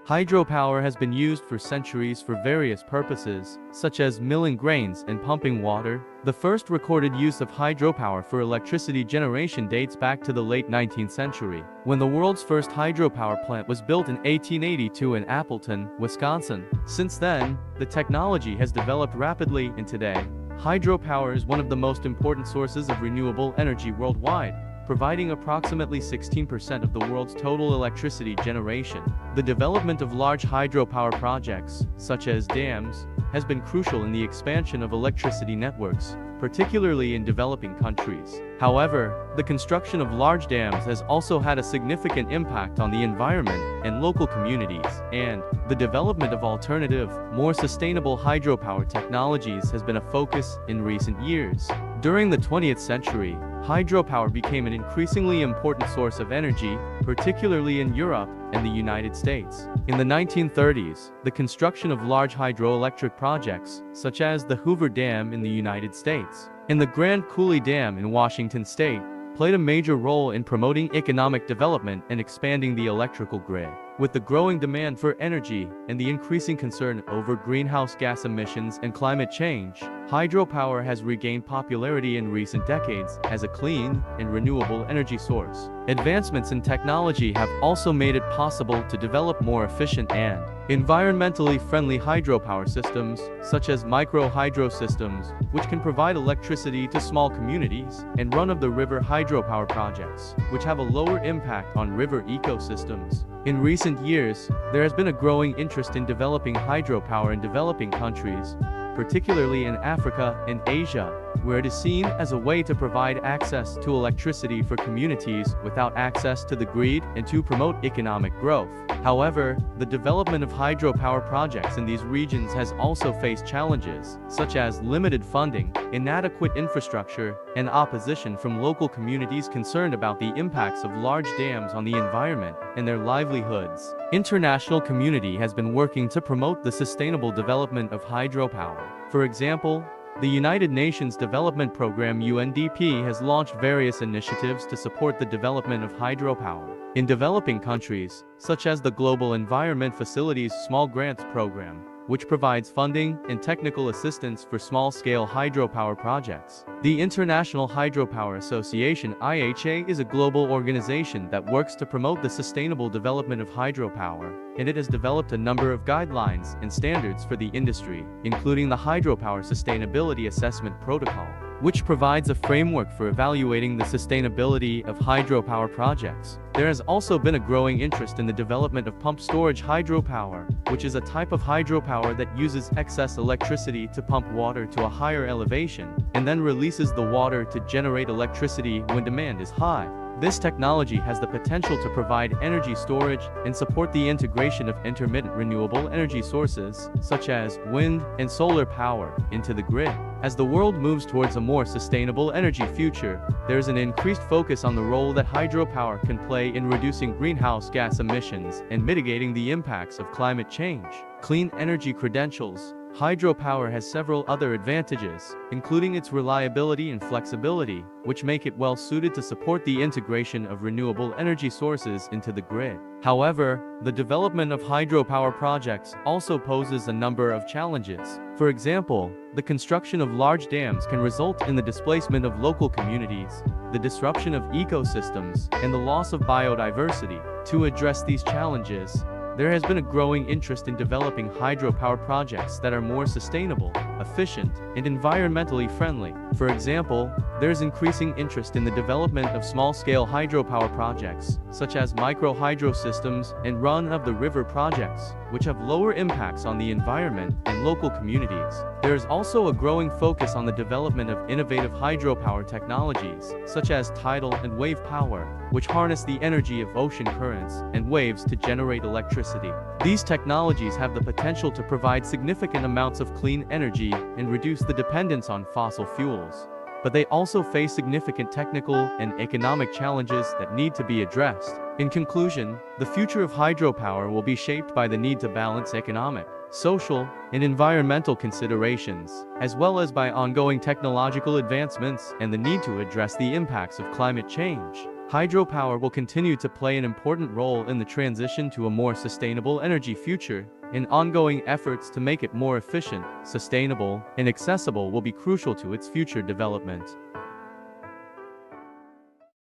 Hydropower has been used for centuries for various purposes, such as milling grains and pumping water. The first recorded use of hydropower for electricity generation dates back to the late 19th century, when the world's first hydropower plant was built in 1882 in Appleton, Wisconsin. Since then, the technology has developed rapidly, and today, hydropower is one of the most important sources of renewable energy worldwide, providing approximately 16% of the world's total electricity generation. The development of large hydropower projects, such as dams, has been crucial in the expansion of electricity networks, particularly in developing countries. However, the construction of large dams has also had a significant impact on the environment and local communities, and the development of alternative, more sustainable hydropower technologies has been a focus in recent years. During the 20th century, hydropower became an increasingly important source of energy, particularly in Europe and the United States. In the 1930s, the construction of large hydroelectric projects, such as the Hoover Dam in the United States and the Grand Coulee Dam in Washington State, played a major role in promoting economic development and expanding the electrical grid. With the growing demand for energy and the increasing concern over greenhouse gas emissions and climate change, hydropower has regained popularity in recent decades as a clean and renewable energy source. Advancements in technology have also made it possible to develop more efficient and environmentally friendly hydropower systems, such as micro-hydro systems, which can provide electricity to small communities, and run-of-the-river hydropower projects, which have a lower impact on river ecosystems. In recent years, there has been a growing interest in developing hydropower in developing countries, particularly in Africa and Asia, where it is seen as a way to provide access to electricity for communities without access to the grid and to promote economic growth. However, the development of hydropower projects in these regions has also faced challenges, such as limited funding, inadequate infrastructure, and opposition from local communities concerned about the impacts of large dams on the environment and their livelihoods. International community has been working to promote the sustainable development of hydropower. For example, the United Nations Development Programme (UNDP) has launched various initiatives to support the development of hydropower in developing countries, such as the Global Environment Facility's Small Grants Program, which provides funding and technical assistance for small-scale hydropower projects. The International Hydropower Association (IHA) is a global organization that works to promote the sustainable development of hydropower, and it has developed a number of guidelines and standards for the industry, including the Hydropower Sustainability Assessment Protocol, which provides a framework for evaluating the sustainability of hydropower projects. There has also been a growing interest in the development of pumped storage hydropower, which is a type of hydropower that uses excess electricity to pump water to a higher elevation, and then releases the water to generate electricity when demand is high. This technology has the potential to provide energy storage and support the integration of intermittent renewable energy sources, such as wind and solar power, into the grid. As the world moves towards a more sustainable energy future, there is an increased focus on the role that hydropower can play in reducing greenhouse gas emissions and mitigating the impacts of climate change. Clean energy credentials. Hydropower has several other advantages, including its reliability and flexibility, which make it well suited to support the integration of renewable energy sources into the grid. However, the development of hydropower projects also poses a number of challenges. For example, the construction of large dams can result in the displacement of local communities, the disruption of ecosystems, and the loss of biodiversity. To address these challenges, there has been a growing interest in developing hydropower projects that are more sustainable, efficient, and environmentally friendly. For example, there is increasing interest in the development of small-scale hydropower projects, such as micro-hydro systems and run-of-the-river projects, which have lower impacts on the environment and local communities. There is also a growing focus on the development of innovative hydropower technologies, such as tidal and wave power, which harness the energy of ocean currents and waves to generate electricity. These technologies have the potential to provide significant amounts of clean energy and reduce the dependence on fossil fuels. But they also face significant technical and economic challenges that need to be addressed. In conclusion, the future of hydropower will be shaped by the need to balance economic, social, and environmental considerations, as well as by ongoing technological advancements and the need to address the impacts of climate change. Hydropower will continue to play an important role in the transition to a more sustainable energy future, and ongoing efforts to make it more efficient, sustainable, and accessible will be crucial to its future development.